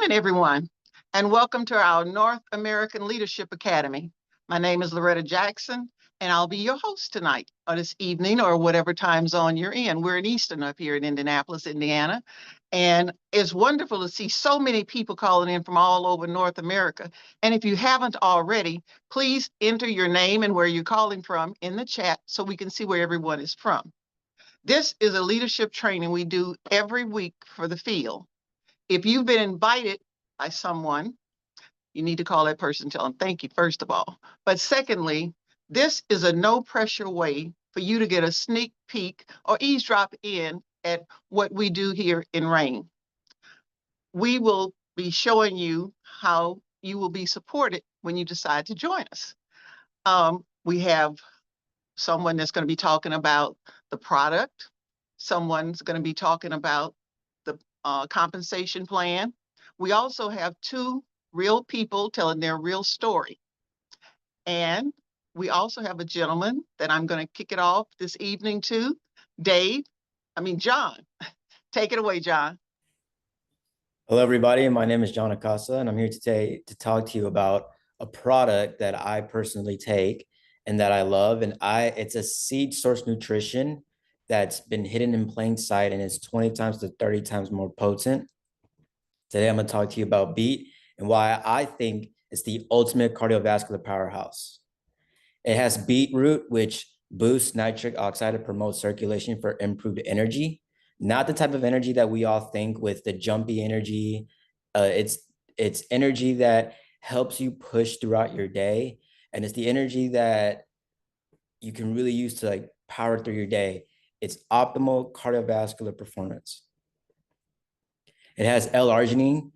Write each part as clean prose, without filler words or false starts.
evening, everyone, and welcome to our North American Leadership Academy. My name is Loretta Jackson, and I'll be your host tonight, or this evening, or whatever time zone you're in. We're in Eastern up here in Indianapolis, Indiana, and it's wonderful to see so many people calling in from all over North America. And if you haven't already, please enter your name and where you're calling from in the chat so we can see where everyone is from. This is a leadership training we do every week for the field. If you've been invited by someone, you need to call that person, tell them thank you, first of all. But secondly, this is a no pressure way for you to get a sneak peek or eavesdrop in at what we do here in RAIN. We will be showing you how you will be supported when you decide to join us. We have someone that's going to be talking about the product. Someone's going to be talking about the compensation plan. We also have two real people telling their real story. And we also have a gentleman that I'm going to kick it off this evening to, John. Take it away, John. Hello, everybody. My name is John Acosta, and I'm here today to talk to you about a product that I personally take and that I love. And it's a seed source nutrition that's been hidden in plain sight, and it's 20 times to 30 times more potent. Today, I'm going to talk to you about beet and why I think it's the ultimate cardiovascular powerhouse. It has beetroot, which boosts nitric oxide to promote circulation for improved energy. Not the type of energy that we all think with the jumpy energy. It's energy that helps you push throughout your day. And it's the energy that you can really use to power through your day. It's optimal cardiovascular performance. It has L-arginine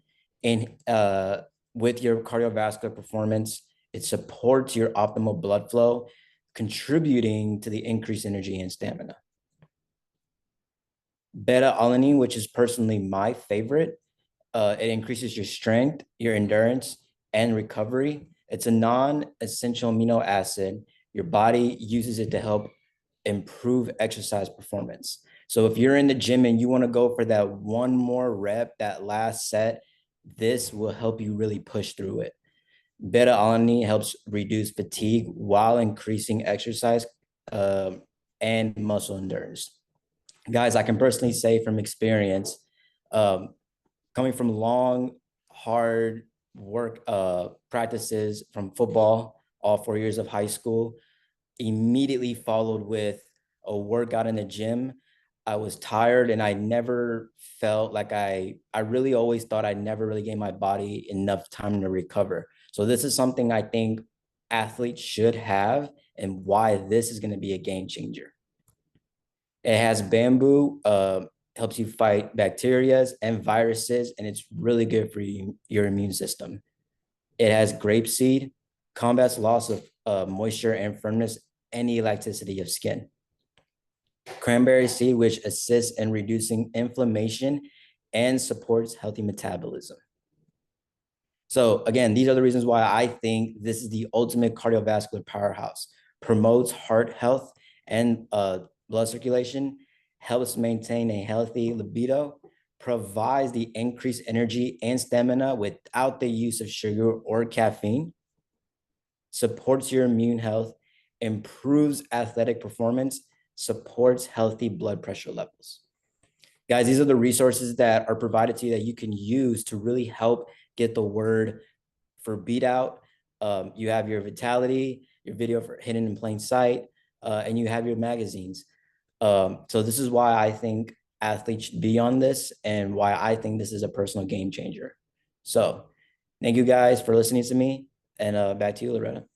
with your cardiovascular performance. It supports your optimal blood flow, contributing to the increased energy and stamina. Beta-alanine, which is personally my favorite, it increases your strength, your endurance, and recovery. It's a non-essential amino acid. Your body uses it to help improve exercise performance. So if you're in the gym and you want to go for that one more rep, that last set, this will help you really push through it. Beta-alanine helps reduce fatigue while increasing exercise and muscle endurance. Guys, I can personally say from experience, coming from long, hard work practices from football, all 4 years of high school, immediately followed with a workout in the gym. I was tired and I never felt like I really always thought I never really gave my body enough time to recover. So this is something I think athletes should have, and why this is going to be a game changer. It has bamboo, helps you fight bacteria and viruses, and it's really good for your immune system. It has grapeseed, combats loss of moisture and firmness and elasticity of skin. Cranberry seed, which assists in reducing inflammation and supports healthy metabolism. So again, these are the reasons why I think this is the ultimate cardiovascular powerhouse. Promotes heart health and blood circulation, helps maintain a healthy libido, provides the increased energy and stamina without the use of sugar or caffeine, supports your immune health, improves athletic performance, supports healthy blood pressure levels. Guys, these are the resources that are provided to you that you can use to really help get the word for beet out. You have your Vitality, your video for Hidden in Plain Sight, and you have your magazines. So this is why I think athletes should be on this, and why I think this is a personal game changer. So thank you guys for listening to me, and back to you, Loretta.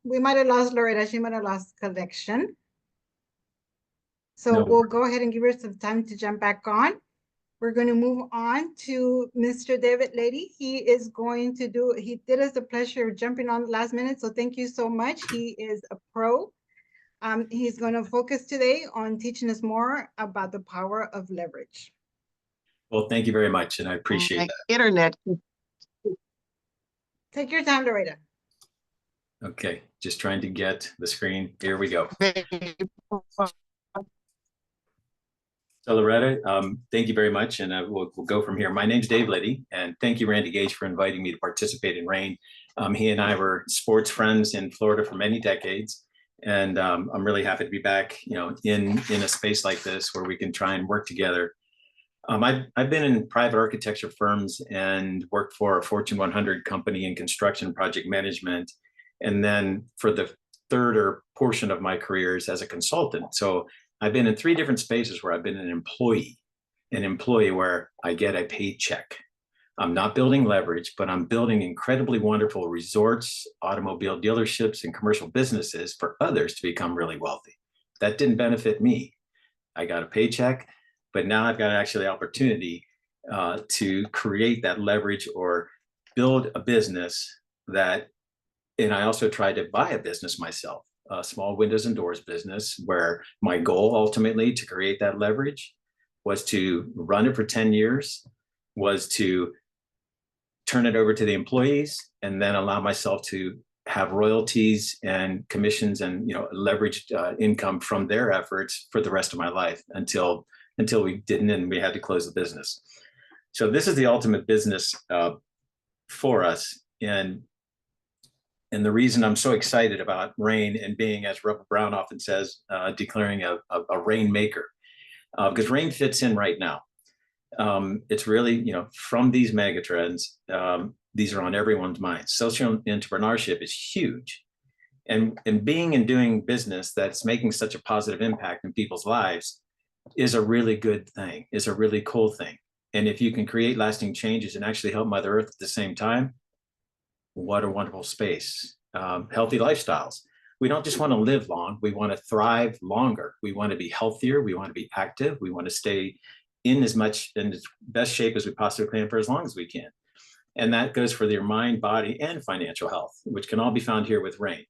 We might have lost Loretta. She might have lost connection. So we'll go ahead and give her some time to jump back on. We're going to move on to Mr. David Lady. He did us the pleasure of jumping on last minute. So thank you so much. He is a pro. He's going to focus today on teaching us more about the power of leverage. Well, thank you very much. And I appreciate that. Internet Take your time, Loretta. Okay, just trying to get the screen. Here we go. So Loretta, thank you very much, and we'll go from here. My name's Dave Liddy, and thank you, Randy Gage, for inviting me to participate in RAIN. He and I were sports friends in Florida for many decades, and I'm really happy to be back, in a space like this where we can try and work together. I've been in private architecture firms and worked for a Fortune 100 company in construction project management, and then for the third portion of my careers as a consultant. So I've been in 3 different spaces where I've been an employee where I get a paycheck. I'm not building leverage, but I'm building incredibly wonderful resorts, automobile dealerships, and commercial businesses for others to become really wealthy. That didn't benefit me. I got a paycheck, but now I've got actually the opportunity to create that leverage or build a business and I also tried to buy a business myself. A small windows and doors business where my goal ultimately to create that leverage was to run it for 10 years, was to turn it over to the employees, and then allow myself to have royalties and commissions and leveraged income from their efforts for the rest of my life until we didn't, and we had to close the business. So this is the ultimate business for us. And the reason I'm so excited about RAIN and being, as Robert Brown often says, declaring a RAIN maker, because RAIN fits in right now. It's really, from these megatrends, these are on everyone's mind. Social entrepreneurship is huge. And being and doing business that's making such a positive impact in people's lives is a really good thing, is a really cool thing. And if you can create lasting changes and actually help Mother Earth at the same time, what a wonderful space. Healthy lifestyles. We don't just want to live long, we want to thrive longer. We want to be healthier, we want to be active, we want to stay in as best shape as we possibly can for as long as we can. And that goes for your mind, body, and financial health, which can all be found here with RAIN.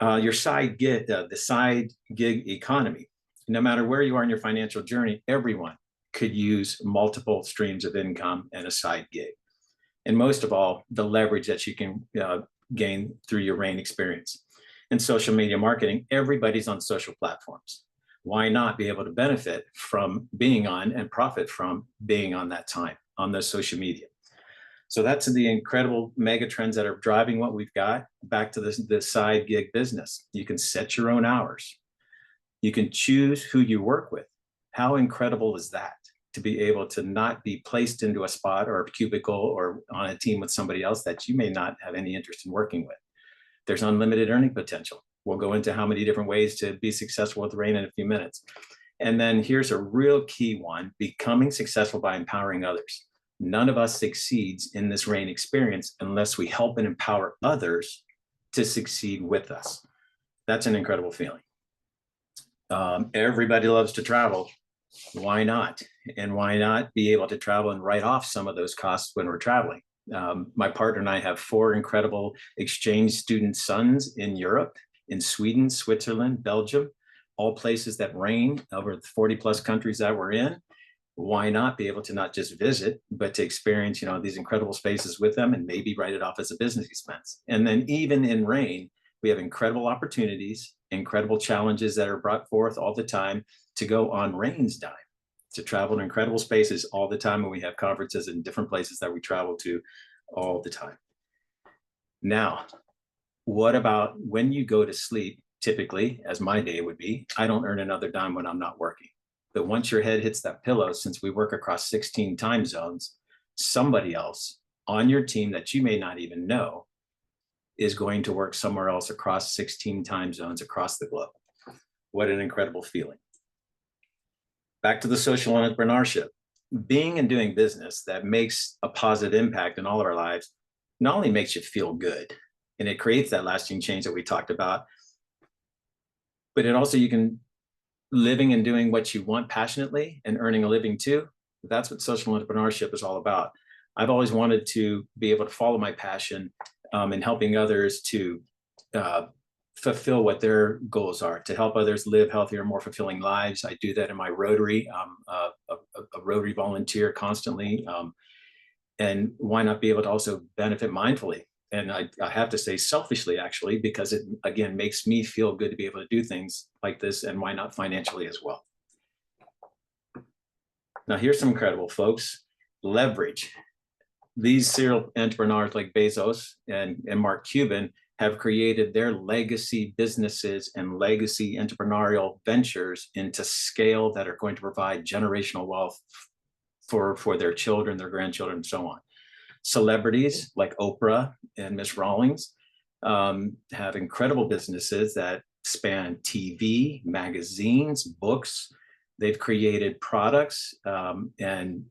Your side gig, the side gig economy. No matter where you are in your financial journey, everyone could use multiple streams of income and a side gig. And most of all, the leverage that you can gain through your RAIN experience. In social media marketing, everybody's on social platforms. Why not be able to benefit from being on and profit from being on that time on those social media? So that's the incredible mega trends that are driving what we've got. Back to the side gig business. You can set your own hours. You can choose who you work with. How incredible is that? To be able to not be placed into a spot or a cubicle or on a team with somebody else that you may not have any interest in working with. There's unlimited earning potential. We'll go into how many different ways to be successful with RAIN in a few minutes. And then here's a real key one, becoming successful by empowering others. None of us succeeds in this RAIN experience unless we help and empower others to succeed with us. That's an incredible feeling. Everybody loves to travel. Why not? And why not be able to travel and write off some of those costs when we're traveling? My partner and I have 4 incredible exchange student sons in Europe, in Sweden, Switzerland, Belgium, all places that RAIN over the 40 plus countries that we're in. Why not be able to not just visit, but to experience, these incredible spaces with them and maybe write it off as a business expense? And then even in RAIN, we have incredible opportunities, incredible challenges that are brought forth all the time to go on RAIN's dime, to travel in incredible spaces all the time. And we have conferences in different places that we travel to all the time. Now, what about when you go to sleep? Typically, as my day would be, I don't earn another dime when I'm not working. But once your head hits that pillow, since we work across 16 time zones, somebody else on your team that you may not even know is going to work somewhere else across 16 time zones across the globe. What an incredible feeling. Back to the social entrepreneurship. Being and doing business that makes a positive impact in all of our lives not only makes you feel good, and it creates that lasting change that we talked about, but it also, you can living and doing what you want passionately and earning a living too. That's what social entrepreneurship is all about. I've always wanted to be able to follow my passion in helping others to fulfill what their goals are, to help others live healthier, more fulfilling lives. I do that in my Rotary. I'm a Rotary volunteer constantly. And why not be able to also benefit mindfully And I have to say selfishly, actually, because it, again, makes me feel good to be able to do things like this, and why not financially as well. Now, here's some incredible folks. Leverage. These serial entrepreneurs like Bezos and Mark Cuban have created their legacy businesses and legacy entrepreneurial ventures into scale that are going to provide generational wealth for their children, their grandchildren, and so on. Celebrities like Oprah and Miss Rawlings have incredible businesses that span TV, magazines, books. They've created products and,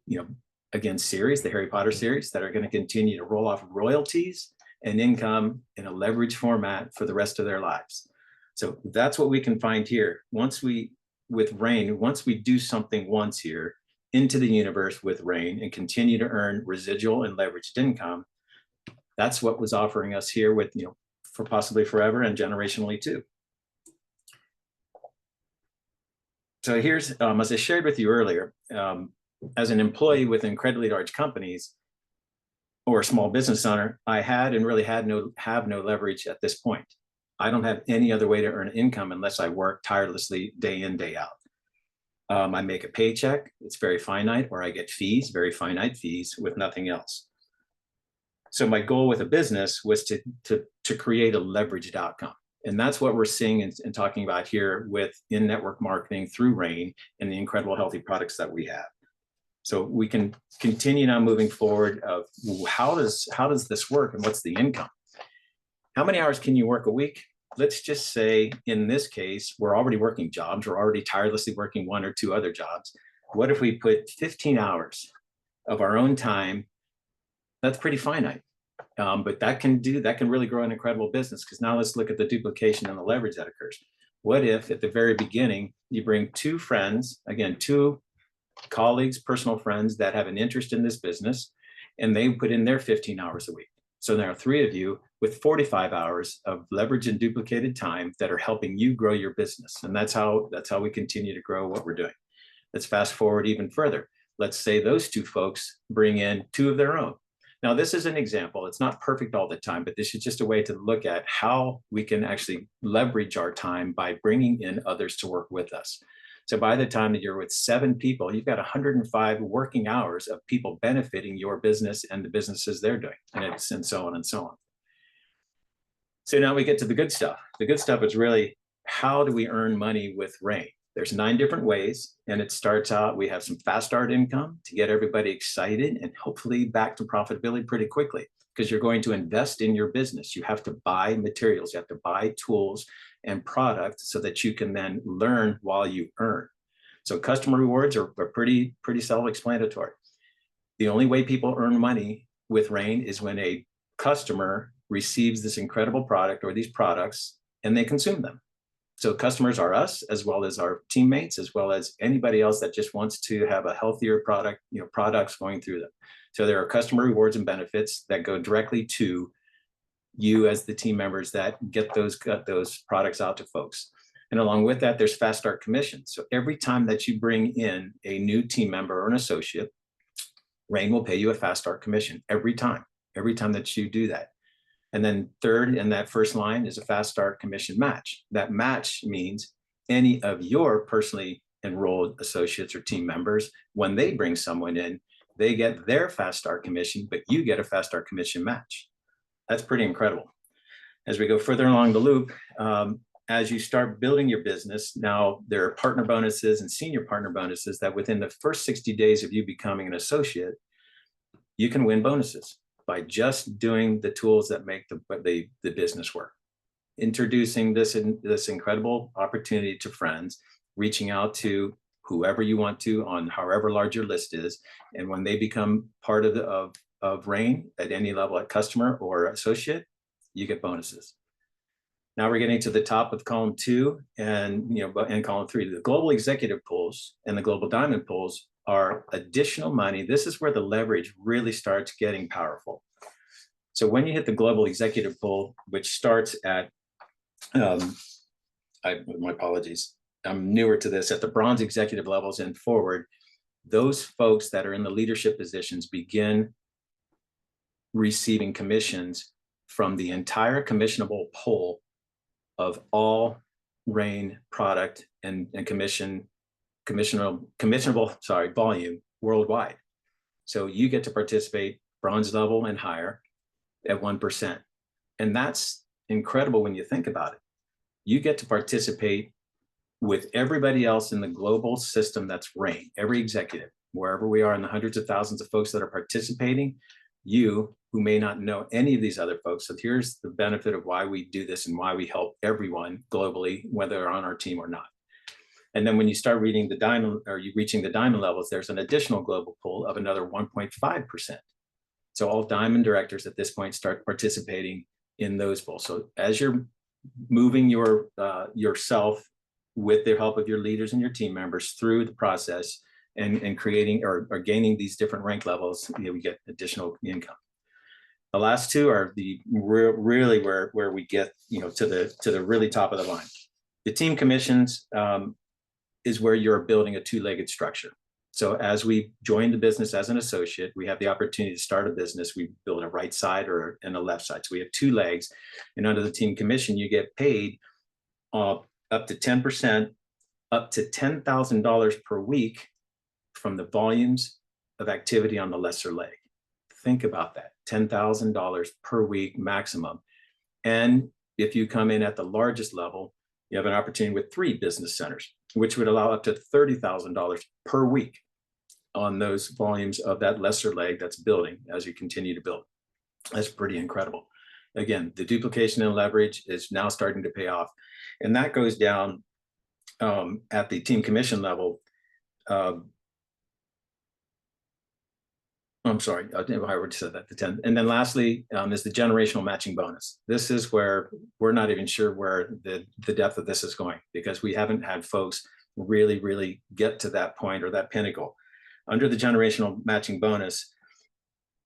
again, series, the Harry Potter series, that are going to continue to roll off royalties and income in a leverage format for the rest of their lives. So that's what we can find here. With RAIN, once we do something once here into the universe with RAIN and continue to earn residual and leveraged income, that's what was offering us here with, for possibly forever and generationally too. So here's, as I shared with you earlier, as an employee with incredibly large companies or a small business owner, I had and really have no leverage at this point. I don't have any other way to earn income unless I work tirelessly day in, day out. I make a paycheck, it's very finite, or I get fees, very finite fees with nothing else. So my goal with a business was to create a leveraged outcome. And that's what we're seeing and talking about here with in-network marketing through RAIN and the incredible healthy products that we have. So we can continue now moving forward of how does this work and what's the income? How many hours can you work a week? Let's just say in this case, we're already working jobs. We're already tirelessly working 1 or 2 other jobs. What if we put 15 hours of our own time? That's pretty finite. But that can really grow an incredible business, because now let's look at the duplication and the leverage that occurs. What if at the very beginning, you bring 2 friends, again, 2 colleagues, personal friends that have an interest in this business, and they put in their 15 hours a week. So there are 3 of you with 45 hours of leverage and duplicated time that are helping you grow your business. And that's how we continue to grow what we're doing. Let's fast forward even further. Let's say those 2 folks bring in 2 of their own. Now, this is an example. It's not perfect all the time, but this is just a way to look at how we can actually leverage our time by bringing in others to work with us. So by the time that you're with 7 people, you've got 105 working hours of people benefiting your business and the businesses they're doing, and so on and so on. So now we get to the good stuff. The good stuff is really, how do we earn money with RAIN? There's 9 different ways, and it starts out, we have some fast start income to get everybody excited and hopefully back to profitability pretty quickly, because you're going to invest in your business. You have to buy materials, you have to buy tools and products so that you can then learn while you earn. So customer rewards are pretty self-explanatory. The only way people earn money with RAIN is when a customer receives this incredible product or these products and they consume them. So customers are us, as well as our teammates, as well as anybody else that just wants to have a healthier product, products going through them. So there are customer rewards and benefits that go directly to you as the team members that get those products out to folks. And along with that, there's fast start commissions. So every time that you bring in a new team member or an associate, RAIN will pay you a fast start commission every time that you do that. And then third in that first line is a fast start commission match. That match means any of your personally enrolled associates or team members, when they bring someone in, they get their fast start commission, but you get a fast start commission match. That's pretty incredible. As we go further along the loop, as you start building your business, now there are partner bonuses and senior partner bonuses that within the first 60 days of you becoming an associate, you can win bonuses by just doing the tools that make the business work. Introducing this incredible opportunity to friends, reaching out to whoever you want to on however large your list is. And when they become part of RAIN at any level, at customer or associate, you get bonuses. Now we're getting to the top of column 2 and column 3. The global executive pools and the global diamond pools are additional money. This is where the leverage really starts getting powerful. So when you hit the global executive pool, which starts at, my apologies, I'm newer to this, at the bronze executive levels and forward, those folks that are in the leadership positions begin receiving commissions from the entire commissionable pool of all Rain product and commissionable volume worldwide. So you get to participate bronze level and higher at 1%. And that's incredible when you think about it. You get to participate with everybody else in the global system that's Rain, every executive, wherever we are in the hundreds of thousands of folks that are participating, you who may not know any of these other folks. So here's the benefit of why we do this and why we help everyone globally, whether they're on our team or not. And then when you start reading the diamond, or you reaching the diamond levels, there's an additional global pool of another 1.5%. So all diamond directors at this point start participating in those pools. So as you're moving yourself with the help of your leaders and your team members through the process and creating or gaining these different rank levels, we get additional income. The last two are the really where we get to the really top of the line. The team commissions is where you're building a two-legged structure. So as we join the business as an associate, we have the opportunity to start a business. We build a right side and a left side. So we have two legs, and under the team commission, you get paid up to 10%, up to $10,000 per week from the volumes of activity on the lesser leg. Think about that, $10,000 per week maximum. And if you come in at the largest level, you have an opportunity with 3 business centers, which would allow up to $30,000 per week on those volumes of that lesser leg that's building as you continue to build. That's pretty incredible. Again, the duplication and leverage is now starting to pay off. And that goes down at the team commission level. I'm sorry, I already said that, the 10. And then lastly is the generational matching bonus. This is where we're not even sure where the depth of this is going, because we haven't had folks really get to that point or that pinnacle. Under the generational matching bonus,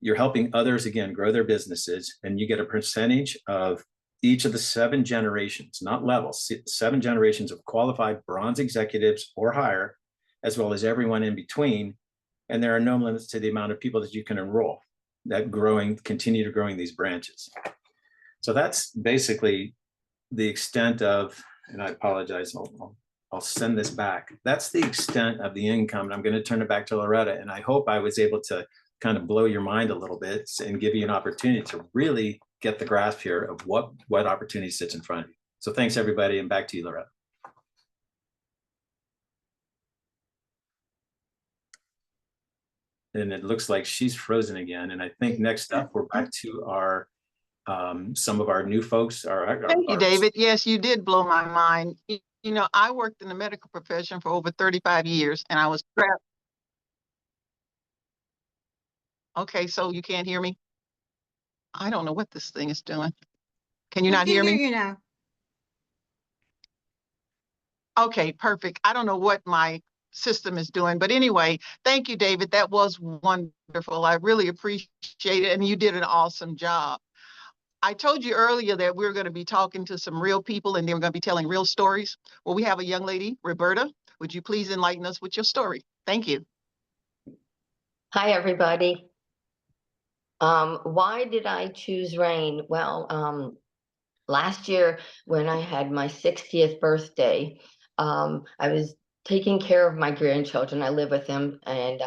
you're helping others, again, grow their businesses, and you get a percentage of each of the 7 generations, not levels, 7 generations of qualified bronze executives or higher, as well as everyone in between. And there are no limits to the amount of people that you can enroll that continue to growing these branches. So that's basically the extent of, and I apologize, I'll send this back. That's the extent of the income. And I'm going to turn it back to Loretta. And I hope I was able to kind of blow your mind a little bit and give you an opportunity to really get the grasp here of what opportunity sits in front of you. So thanks, everybody. And back to you, Loretta. And it looks like she's frozen again. And I think next up, we're back to our some of our new folks. Thank you, David. Yes, you did blow my mind. I worked in the medical profession for over 35 years, and I was trapped. Okay, so you can't hear me? I don't know what this thing is doing. Can you not hear me? We can hear you now. Okay, perfect. I don't know what my system is doing, but anyway, thank you, David. That was wonderful. I really appreciate it, and you did an awesome job. I told you earlier that we're going to be talking to some real people, and then we're going to be telling real stories. Well, we have a young lady, Roberta. Would you please enlighten us with your story? Thank you. Hi, everybody. Why did I choose Rain? Well, last year when I had my 60th birthday, I was taking care of my grandchildren. I live with them, and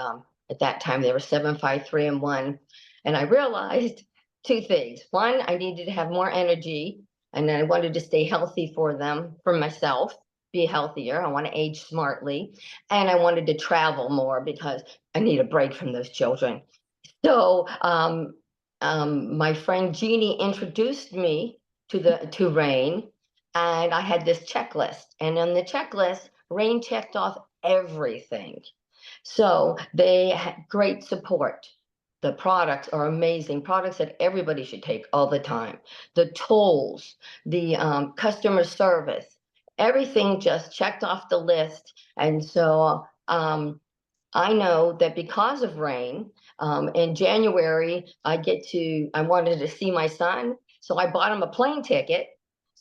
at that time they were 7, 5, 3, and 1. And I realized 2 things. One, I needed to have more energy, and I wanted to stay healthy for them, for myself, be healthier. I want to age smartly, and I wanted to travel more because I need a break from those children. So my friend Jeannie introduced me to Rain, and I had this checklist. And on the checklist, Rain checked off everything. So they had great support. The products are amazing, products that everybody should take all the time. The tools, the customer service, everything just checked off the list. And so I know that because of Rain, in January, I wanted to see my son. So I bought him a plane ticket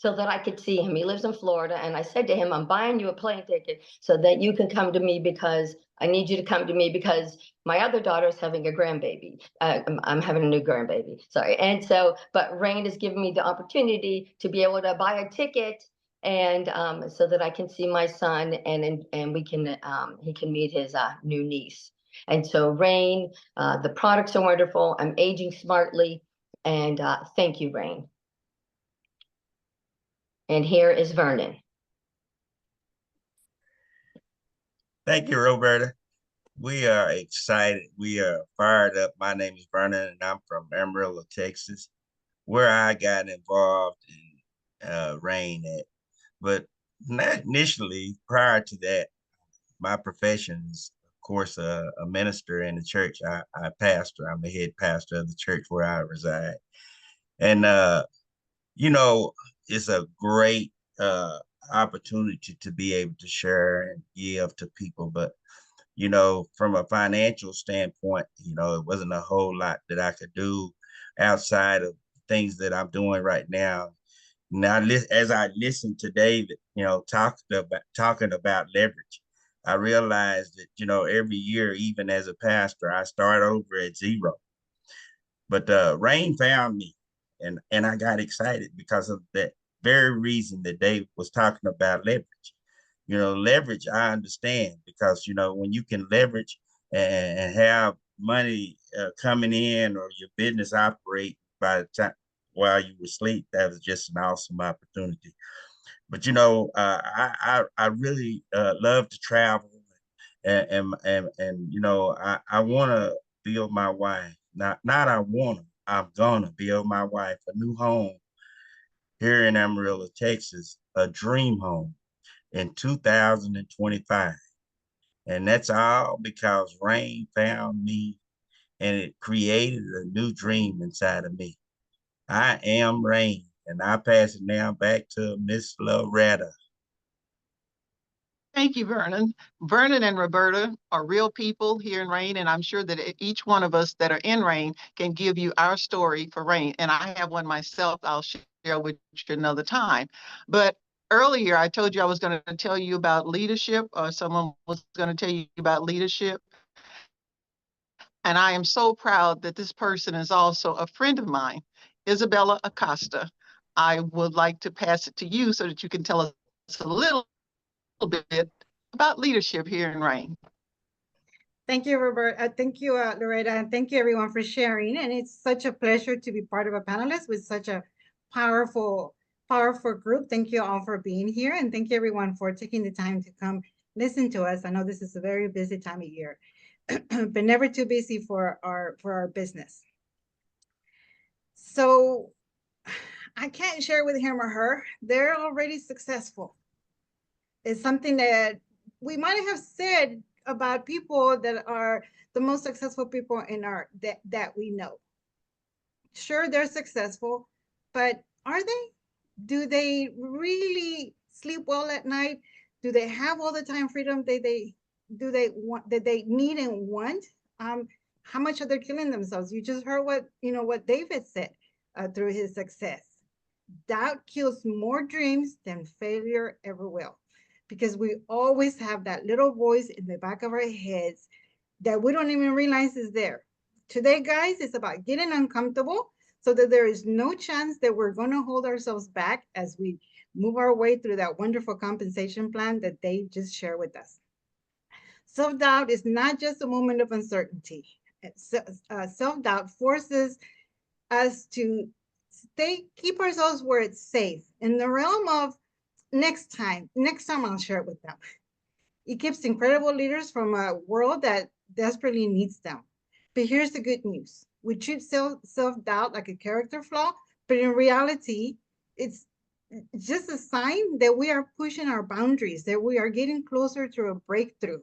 so that I could see him. He lives in Florida. And I said to him, I'm buying you a plane ticket so that you can come to me, because I need you to come to me because my other daughter is having a grandbaby. I'm having a new grandbaby, sorry. And so, but Rain has given me the opportunity to be able to buy a ticket, and so that I can see my son, and we can he can meet his new niece. And so Rain, the products are wonderful. I'm aging smartly, and thank you, Rain. And here is Vernon. Thank you, Roberta. We are excited. We are fired up. My name is Vernon, and I'm from Amarillo, Texas, where I got involved in Rain at. But not initially, prior to that, my profession is, of course, a minister in the church. I pastor. I'm the head pastor of the church where I reside. And, you know, it's a great opportunity to be able to share and give to people. But you know, from a financial standpoint, you know, it wasn't a whole lot that I could do outside of things that I'm doing right now. Now, as I listened to David, you know, talking about leverage, I realized that, you know, every year, even as a pastor, I start over at zero. But Rain found me, and I got excited because of that very reason that David was talking about leverage. You know, leverage, I understand, because, you know, when you can leverage and have money coming in, or your business operate by the time while you were asleep, that was just an awesome opportunity. But, you know, I really love to travel, and you know, I want to build my wife. Not I want to, I'm going to build my wife a new home here in Amarillo, Texas, a dream home in 2025. And that's all because Rain found me, and it created a new dream inside of me. I am Rain, and I pass it now back to Miss Loretta. Thank you, Vernon. Vernon and Roberta are real people here in Rain, and I'm sure that each one of us that are in Rain can give you our story for Rain. And I have one myself I'll share with you another time. But earlier, I told you I was going to tell you about leadership, or someone was going to tell you about leadership. And I am so proud that this person is also a friend of mine, Isabella Acosta. I would like to pass it to you so that you can tell us a little bit about leadership here in Rain. Thank you, Robert. Thank you, Loretta, and thank you everyone for sharing. And it's such a pleasure to be part of a panelist with such a powerful group. Thank you all for being here, and thank you everyone for taking the time to come listen to us. I know this is a very busy time of year, but never too busy for our business. So I can't share with him or her. They're already successful. It's something that we might have said about people that are the most successful people in our that we know. Sure, they're successful, but are they? Do they really sleep well at night? Do they have all the time freedom do they want, that they need and want? How much are they killing themselves? You just heard what David said through his success. Doubt kills more dreams than failure ever will, because we always have that little voice in the back of our heads that we don't even realize is there. Today, guys, it's about getting uncomfortable so that there is no chance that we're going to hold ourselves back as we move our way through that wonderful compensation plan that they just shared with us. Self-doubt is not just a moment of uncertainty. Self-doubt forces us to keep ourselves where it's safe in the realm of next time I'll share it with them. It keeps incredible leaders from a world that desperately needs them. But here's the good news. We treat self-doubt like a character flaw, but in reality, it's just a sign that we are pushing our boundaries, that we are getting closer to a breakthrough.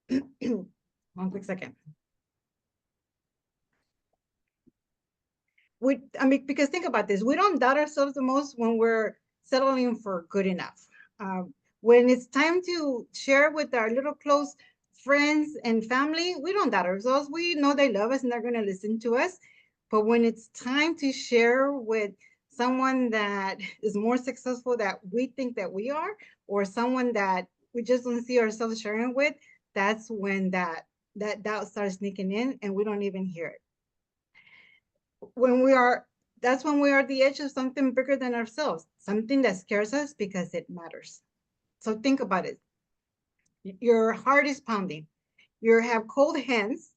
One quick second. Because think about this, we don't doubt ourselves the most when we're settling for good enough. When it's time to share with our little close friends and family, we don't doubt ourselves. We know they love us and they're going to listen to us. But when it's time to share with someone that is more successful that we think that we are, or someone that we just don't see ourselves sharing with, that's when that doubt starts sneaking in and we don't even hear it. That's when we are at the edge of something bigger than ourselves, something that scares us because it matters. So think about it. Your heart is pounding. You have cold hands,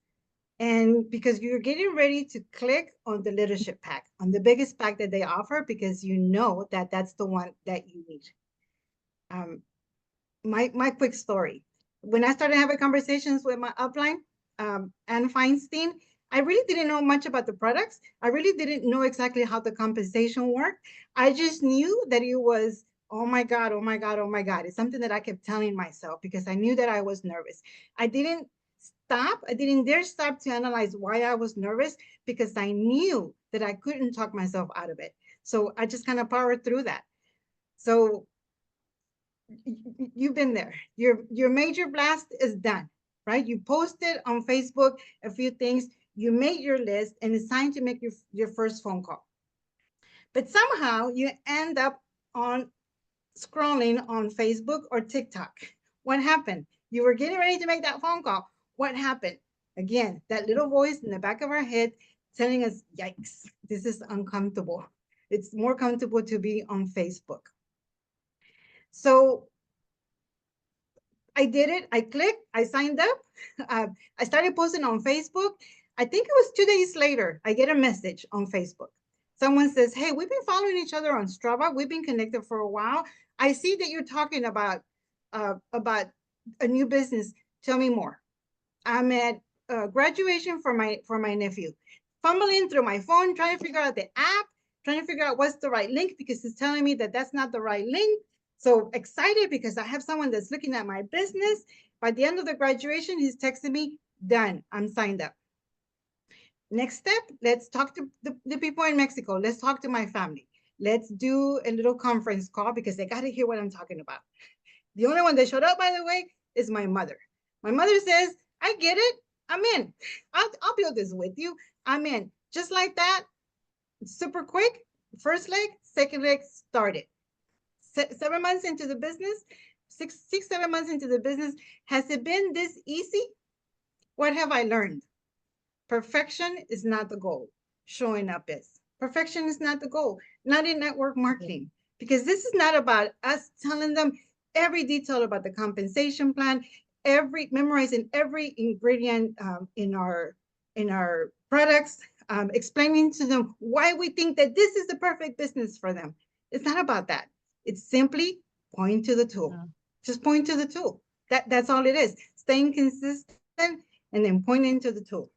and because you're getting ready to click on the leadership pack, on the biggest pack that they offer, because you know that that's the one that you need. My quick story. When I started having conversations with my upline, Anne Feinstein, I really didn't know much about the products. I really didn't know exactly how the compensation worked. I just knew that it was, oh my God, oh my God, oh my God. It's something that I kept telling myself because I knew that I was nervous. I didn't dare stop to analyze why I was nervous because I knew that I couldn't talk myself out of it. So I just kind of powered through that. So you've been there. Your major blast is done, right? You posted on Facebook a few things, you made your list, and it's time to make your first phone call. But somehow you end up on scrolling on Facebook or TikTok. What happened? You were getting ready to make that phone call. What happened? Again, that little voice in the back of our head telling us, yikes, this is uncomfortable. It's more comfortable to be on Facebook. So I did it. I clicked. I signed up. I started posting on Facebook. I think it was 2 days later, I get a message on Facebook. Someone says, hey, we've been following each other on Strava. We've been connected for a while. I see that you're talking about a new business. Tell me more. I'm at graduation for my nephew. Fumbling through my phone, trying to figure out the app, trying to figure out what's the right link because it's telling me that that's not the right link. So excited because I have someone that's looking at my business. By the end of the graduation, he's texting me, done, I'm signed up. Next step, let's talk to the people in Mexico. Let's talk to my family. Let's do a little conference call because they got to hear what I'm talking about. The only one that showed up, by the way, is my mother. My mother says, I get it. I'm in. I'll build this with you. I'm in. Just like that, super quick. First leg, second leg started. 7 months into the business, 7 months into the business, has it been this easy? What have I learned? Perfection is not the goal. Showing up is. Perfection is not the goal, not in network marketing, because this is not about us telling them every detail about the compensation plan, memorizing every ingredient in our products, explaining to them why we think that this is the perfect business for them. It's not about that. It's simply point to the tool. Yeah. Just point to the tool. That's all it is. Staying consistent and then pointing to the tool.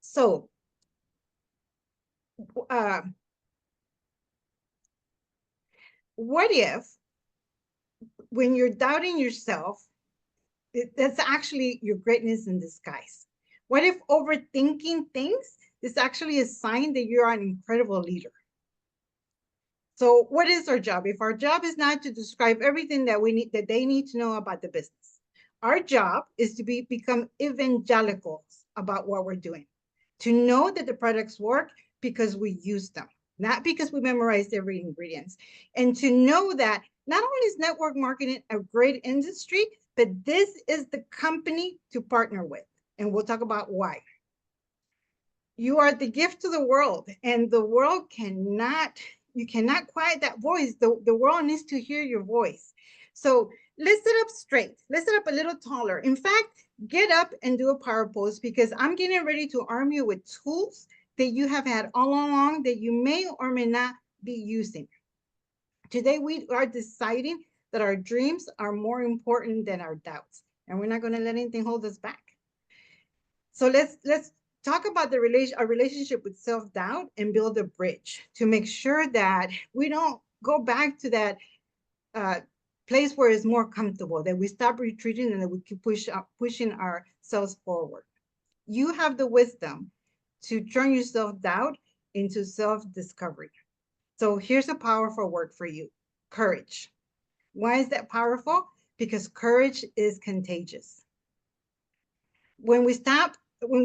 So, what if when you're doubting yourself, that's actually your greatness in disguise? What if overthinking things is actually a sign that you're an incredible leader? So what is our job? If our job is not to describe everything that they need to know about the business, our job is to become evangelicals about what we're doing, to know that the products work because we use them, not because we memorized every ingredient, and to know that not only is network marketing a great industry, but this is the company to partner with. And we'll talk about why. You are the gift to the world, and the world you cannot quiet that voice. The world needs to hear your voice. So let's sit up straight. Let's sit up a little taller. In fact, get up and do a power pose because I'm getting ready to arm you with tools that you have had all along that you may or may not be using. Today, we are deciding that our dreams are more important than our doubts, and we're not going to let anything hold us back. So let's talk about our relationship with self-doubt and build a bridge to make sure that we don't go back to that place where it's more comfortable, that we stop retreating and that we keep pushing ourselves forward. You have the wisdom to turn your self-doubt into self-discovery. So here's a powerful word for you: courage. Why is that powerful? Because courage is contagious. When we stop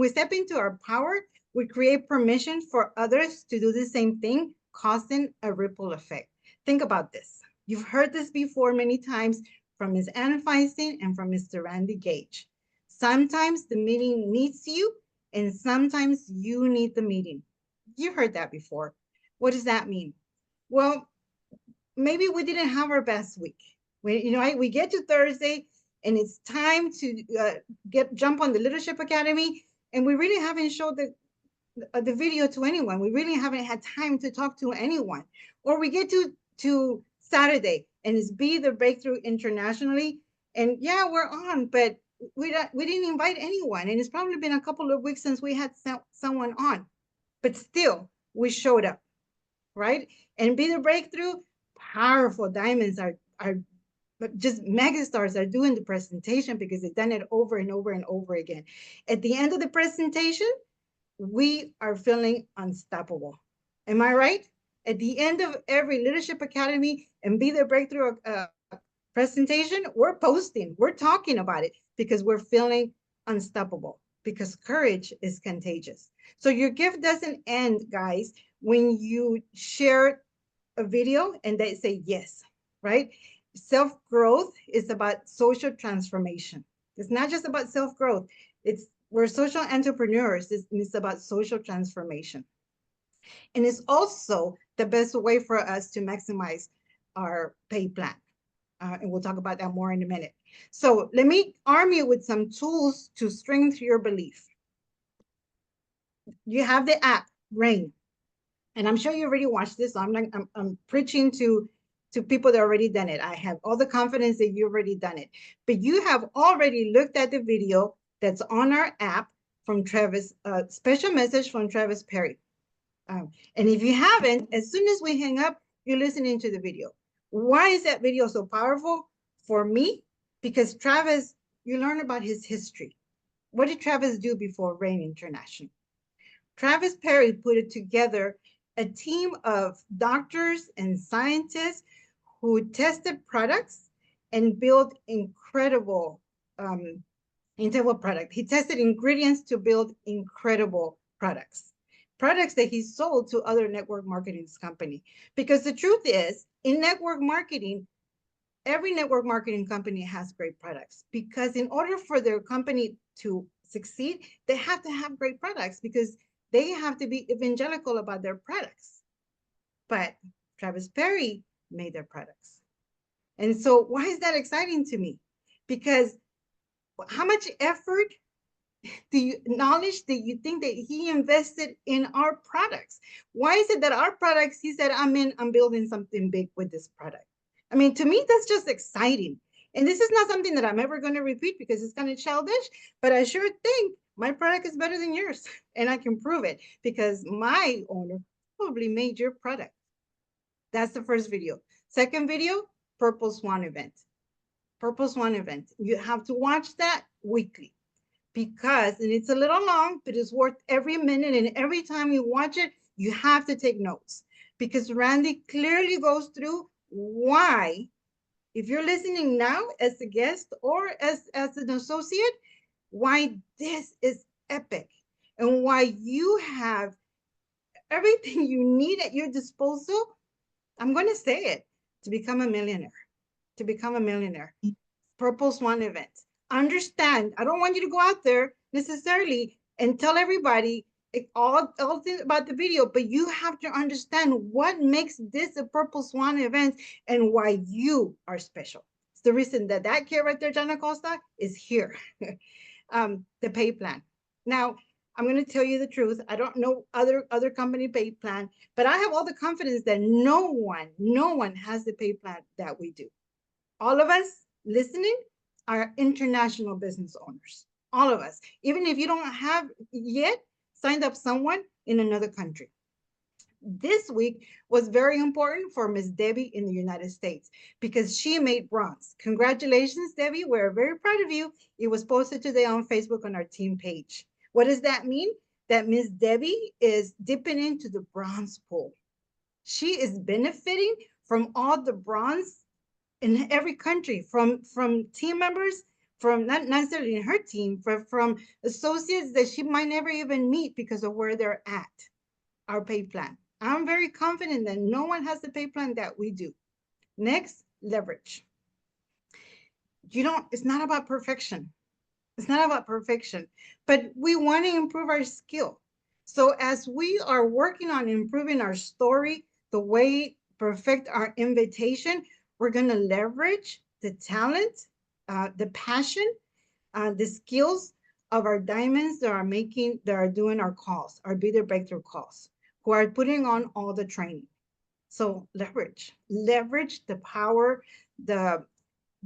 step into our power, we create permission for others to do the same thing, causing a ripple effect. Think about this. You've heard this before many times from Ms. Ann Feinstein and from Mr. Randy Gage. Sometimes the meeting needs you, and sometimes you need the meeting. You heard that before. What does that mean? Well, maybe we didn't have our best week. We get to Thursday and it's time to jump on the Leadership Academy, and we really haven't showed the video to anyone. We really haven't had time to talk to anyone. Or we get to Saturday and it's Be the Breakthrough internationally, and yeah, we're on, but we didn't invite anyone, and it's probably been a couple of weeks since we had someone on, but still we showed up, right? And Be the Breakthrough, powerful diamonds are but just megastars are doing the presentation because they've done it over and over and over again. At the end of the presentation, we are feeling unstoppable. Am I right? At the end of every Leadership Academy and Be the Breakthrough presentation, we're posting, we're talking about it because we're feeling unstoppable, because courage is contagious. So your gift doesn't end, guys, when you share a video and they say yes, right? Self-growth is about social transformation. It's not just about self-growth. We're social entrepreneurs. It's about social transformation. And it's also the best way for us to maximize our pay plan. And we'll talk about that more in a minute. So let me arm you with some tools to strengthen your belief. You have the app, Rain. And I'm sure you already watched this. So I'm preaching to people that already done it. I have all the confidence that you already done it. But you have already looked at the video that's on our app from Travis, special message from Travis Perry. And if you haven't, as soon as we hang up, you're listening to the video. Why is that video so powerful for me? Because Travis, you learn about his history. What did Travis do before Rain International? Travis Perry put it together a team of doctors and scientists who tested products and built incredible product. He tested ingredients to build incredible products that he sold to other network marketing companies. Because the truth is, in network marketing, every network marketing company has great products, because in order for their company to succeed, they have to have great products, because they have to be evangelical about their products. But Travis Perry made their products. And so why is that exciting to me? Because how much effort knowledge that you think that he invested in our products? Why is it that our products, he said, I'm building something big with this product? I mean, to me, that's just exciting. And this is not something that I'm ever going to repeat because it's kind of childish, but I sure think my product is better than yours. And I can prove it because my owner probably made your product. That's the first video. Second video, Purple Swan event. Purple Swan event. You have to watch that weekly, because, and it's a little long, but it's worth every minute. And every time you watch it, you have to take notes, because Randy clearly goes through why, if you're listening now as a guest or as an associate, why this is epic and why you have everything you need at your disposal. I'm going to say it, to become a millionaire, Purple Swan event. Understand, I don't want you to go out there necessarily and tell everybody all things about the video, but you have to understand what makes this a Purple Swan event and why you are special. It's the reason that kid right there, John Acosta, is here. The pay plan. Now, I'm going to tell you the truth. I don't know other company pay plan, but I have all the confidence that no one has the pay plan that we do. All of us listening are international business owners. All of us. Even if you don't have yet signed up someone in another country. This week was very important for Miss Debbie in the United States because she made bronze. Congratulations, Debbie. We're very proud of you. It was posted today on Facebook on our team page. What does that mean? That Miss Debbie is dipping into the bronze pool. She is benefiting from all the bronze in every country, from team members from not necessarily in her team, but from associates that she might never even meet because of where they're at, our pay plan. I'm very confident that no one has the pay plan that we do. Next, leverage. It's not about perfection. It's not about perfection, but we want to improve our skill. So as we are working on improving our story, the way perfect our invitation, we're going to leverage the talent, the passion, the skills of our diamonds that are doing our calls, our Be the Breakthrough calls, who are putting on all the training. So leverage the power, the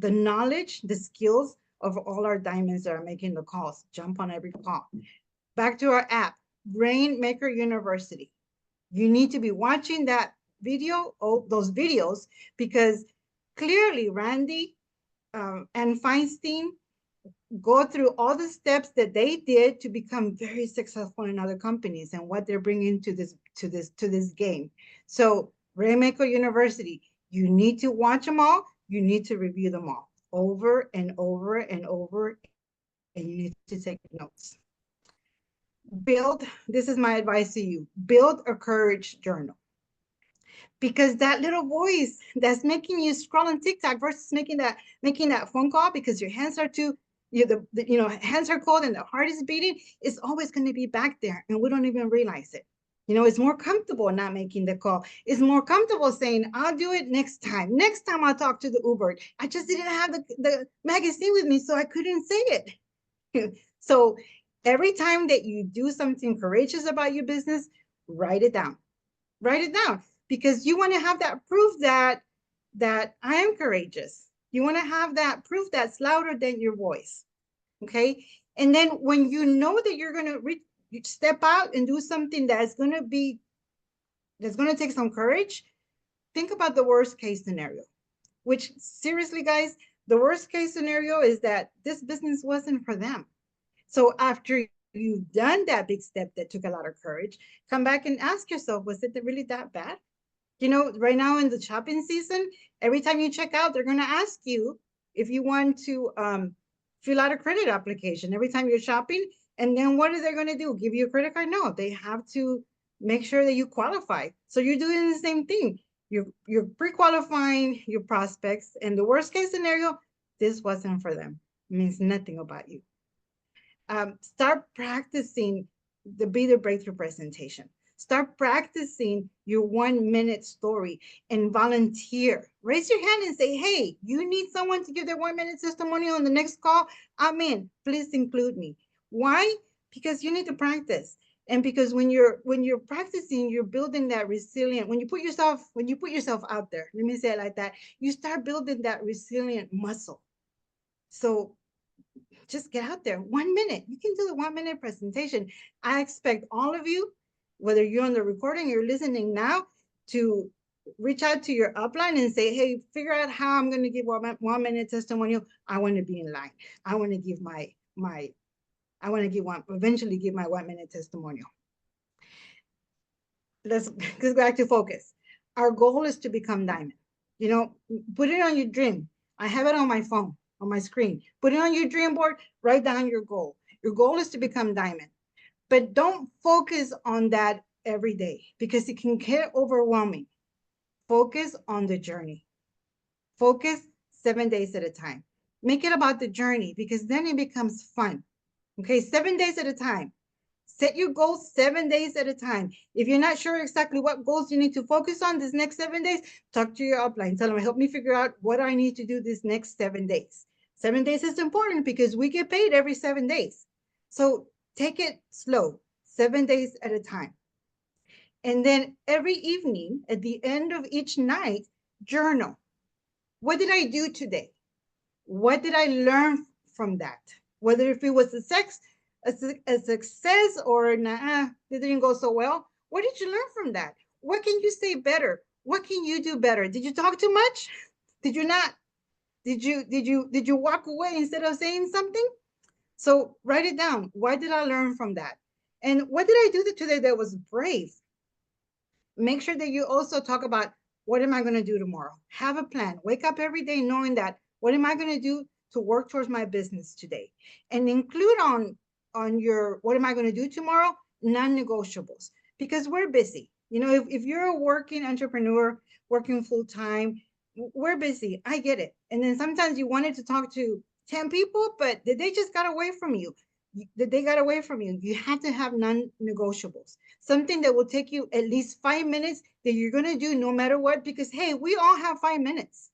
knowledge, the skills of all our diamonds that are making the calls. Jump on every call. Back to our app, Rainmaker University. You need to be watching that video, those videos, because clearly Randy and Feinstein go through all the steps that they did to become very successful in other companies and what they're bringing to this game. So Rainmaker University, you need to watch them all. You need to review them all over and over and over, and you need to take notes. This is my advice to you, build a courage journal. Because that little voice that's making you scroll on TikTok versus making that phone call because your hands are too, hands are cold and the heart is beating, is always going to be back there, and we don't even realize it. It's more comfortable not making the call. It's more comfortable saying, I'll do it next time. Next time I'll talk to the Uber. I just didn't have the magazine with me, so I couldn't say it. So every time that you do something courageous about your business, write it down. Write it down, because you want to have that proof that I am courageous. You want to have that proof that's louder than your voice. Okay. And then when you know that you're going to step out and do something that's going to take some courage, think about the worst case scenario, which seriously, guys, the worst case scenario is that this business wasn't for them. So after you've done that big step that took a lot of courage, come back and ask yourself, was it really that bad? Right now in the shopping season, every time you check out, they're going to ask you if you want to fill out a credit application every time you're shopping. And then what are they going to do? Give you a credit card? No, they have to make sure that you qualify. So you're doing the same thing. You're pre-qualifying your prospects. And the worst case scenario, this wasn't for them. It means nothing about you. Start practicing the Be the Breakthrough presentation. Start practicing your 1 minute story and volunteer. Raise your hand and say, hey, you need someone to give their 1 minute testimonial on the next call? I'm in. Please include me. Why? Because you need to practice. And because when you're practicing, you're building that resilient. When you put yourself out there, let me say it like that, you start building that resilient muscle. So just get out there. 1 minute. You can do the 1 minute presentation. I expect all of you, whether you're on the recording, you're listening now, to reach out to your upline and say, hey, figure out how I'm going to give 1 minute testimonial. I want to be in line. I want to give eventually give my 1 minute testimonial. Let's go back to focus. Our goal is to become diamond. Put it on your dream. I have it on my phone, on my screen. Put it on your dream board, write down your goal. Your goal is to become diamond. But don't focus on that every day because it can get overwhelming. Focus on the journey. Focus 7 days at a time. Make it about the journey because then it becomes fun. Okay, 7 days at a time. Set your goals 7 days at a time. If you're not sure exactly what goals you need to focus on this next 7 days, talk to your upline. Tell them, help me figure out what I need to do this next 7 days. 7 days is important because we get paid every 7 days. So take it slow, 7 days at a time. And then every evening, at the end of each night, journal. What did I do today? What did I learn from that? Whether if it was a success or nah, it didn't go so well. What did you learn from that? What can you say better? What can you do better? Did you talk too much? Did you not? Did you walk away instead of saying something? So write it down. Why did I learn from that? And what did I do today that was brave? Make sure that you also talk about what am I going to do tomorrow? Have a plan. Wake up every day knowing that what am I going to do to work towards my business today? And include on your, what am I going to do tomorrow? Non-negotiables, because we're busy. You know, if you're a working entrepreneur, working full time, we're busy. I get it. And then sometimes you wanted to talk to 10 people, but they just got away from you. They got away from you. You have to have non-negotiables, something that will take you at least 5 minutes that you're going to do no matter what, because hey, we all have 5 minutes.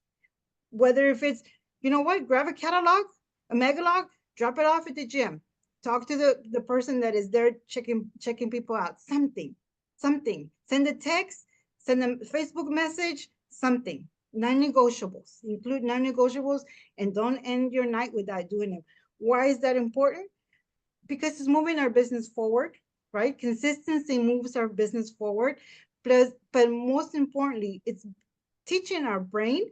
Whether if it's, you know what, grab a catalog, a megalog, drop it off at the gym, talk to the person that is there checking people out, something, send a text, send them a Facebook message, something. Non-negotiables, include non-negotiables, and don't end your night without doing them. Why is that important? Because it's moving our business forward, right? Consistency moves our business forward. Plus, but most importantly, it's teaching our brain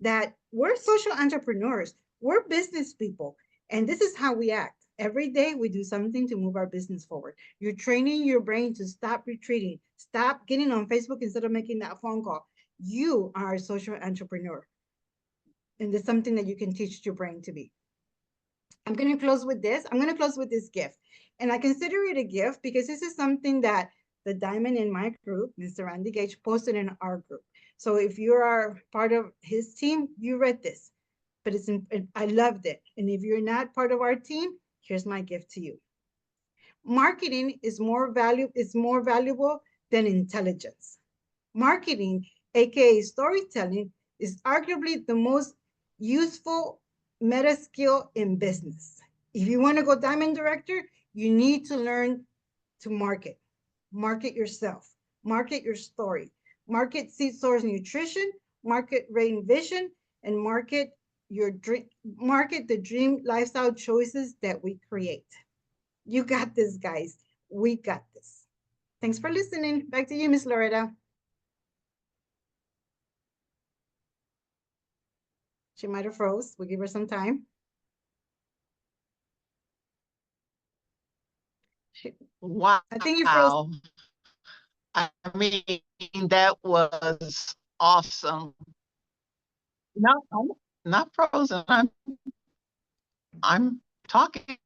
that we're social entrepreneurs, we're business people, and this is how we act. Every day we do something to move our business forward. You're training your brain to stop retreating, stop getting on Facebook instead of making that phone call. You are a social entrepreneur, and there's something that you can teach your brain to be. I'm going to close with this. I'm going to close with this gift. And I consider it a gift because this is something that the diamond in my group, Mr. Randy Gage, posted in our group. So if you are part of his team, you read this, but I loved it. And if you're not part of our team, here's my gift to you. Marketing is more valuable than intelligence. Marketing, aka storytelling, is arguably the most useful meta skill in business. If you want to go diamond director, you need to learn to market. Market yourself, market your story, market Seed Source Nutrition, market Rain Vision, and market the dream lifestyle choices that we create. You got this, guys. We got this. Thanks for listening. Back to you, Miss Loretta. She might have froze. We'll give her some time. Wow. I think you froze. I mean, that was awesome. No, I'm not frozen. I'm talking.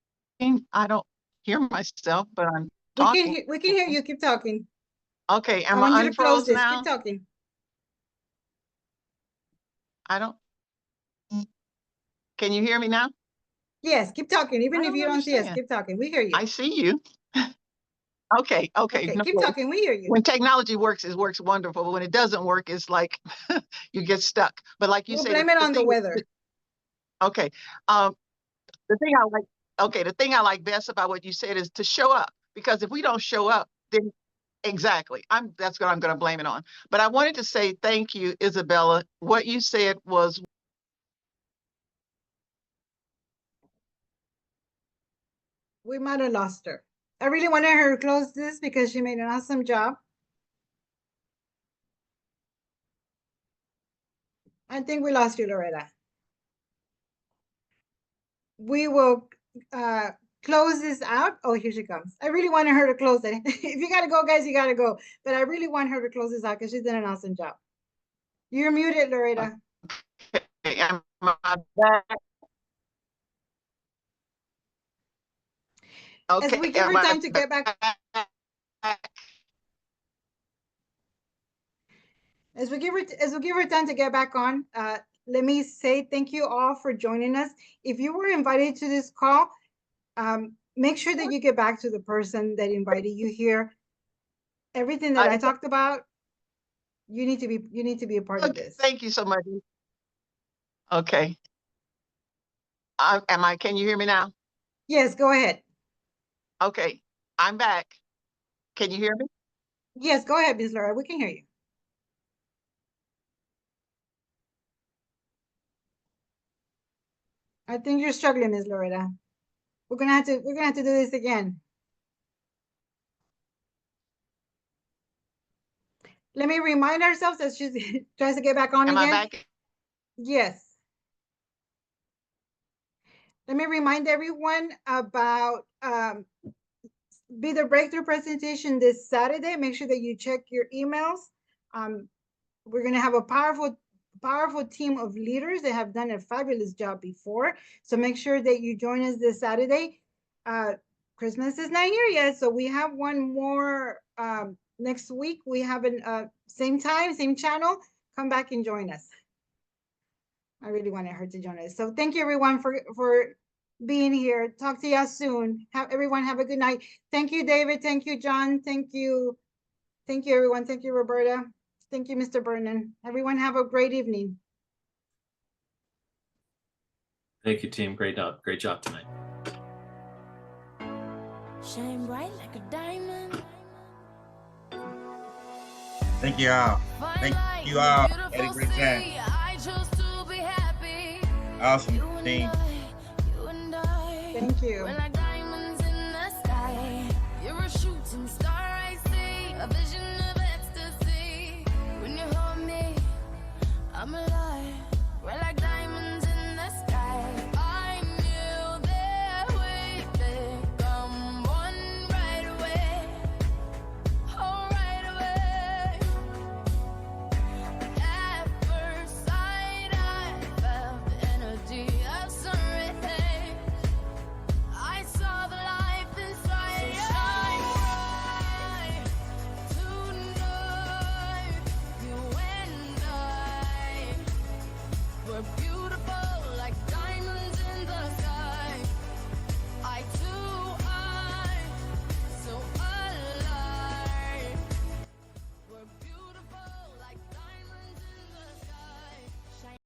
I don't hear myself, but I'm talking. We can hear you. Keep talking. Okay, am I want I you to close unfroze this. now? Keep talking. I don't. Can you hear me now? Yes, keep talking. Even if you don't see us, keep talking. We hear you. I see you. Okay. Okay, No keep worries. talking. We hear you. When technology works, it works wonderful. But when it doesn't work, it's like you get stuck. But like you We'll said, blame it on the weather. Okay. The thing I like best about what you said is to show up, because if we don't show up, then exactly, that's what I'm going to blame it on. But I wanted to say thank you, Isabella. What you said was. We might have lost her. I really wanted her to close this because she made an awesome job. I think we lost you, Loretta. We will close this out. Oh, here she comes. I really wanted her to close it. If you got to go, guys, you got to go. But I really want her to close this out because she did an awesome job. You're muted, Loretta. Am I back? Okay. As we give her time to get back. As we give her time to get back on, let me say thank you all for joining us. If you were invited to this call, make sure that you get back to the person that invited you here. Everything that I talked about, you need to be a part of this. Thank you so much. Okay. Can you hear me now? Yes, go ahead. Okay, I'm back. Can you hear me? Yes, go ahead, Ms. Laura. We can hear you. I think you're struggling, Ms. Loretta. We're gonna have to do this again. Let me remind ourselves that she tries to get back on again. Am I back? Yes. Let me remind everyone about Be the Breakthrough presentation this Saturday. Make sure that you check your emails. We're gonna have a powerful team of leaders that have done a fabulous job before. So make sure that you join us this Saturday. Christmas is not here yet, so we have one more next week. We have an same time, same channel. Come back and join us. I really wanted her to join us. So thank you everyone for being here. Talk to you soon. Everyone have a good night. Thank you, David. Thank you, John. Thank you. Thank you, everyone. Thank you, Roberta. Thank you, Mr. Vernon. Everyone have a great evening. Thank you, team. Great job tonight. Shine bright like a diamond. Thank you all. Thank you all. Had a great time. I chose to be happy. Awesome team. Thank you. When I got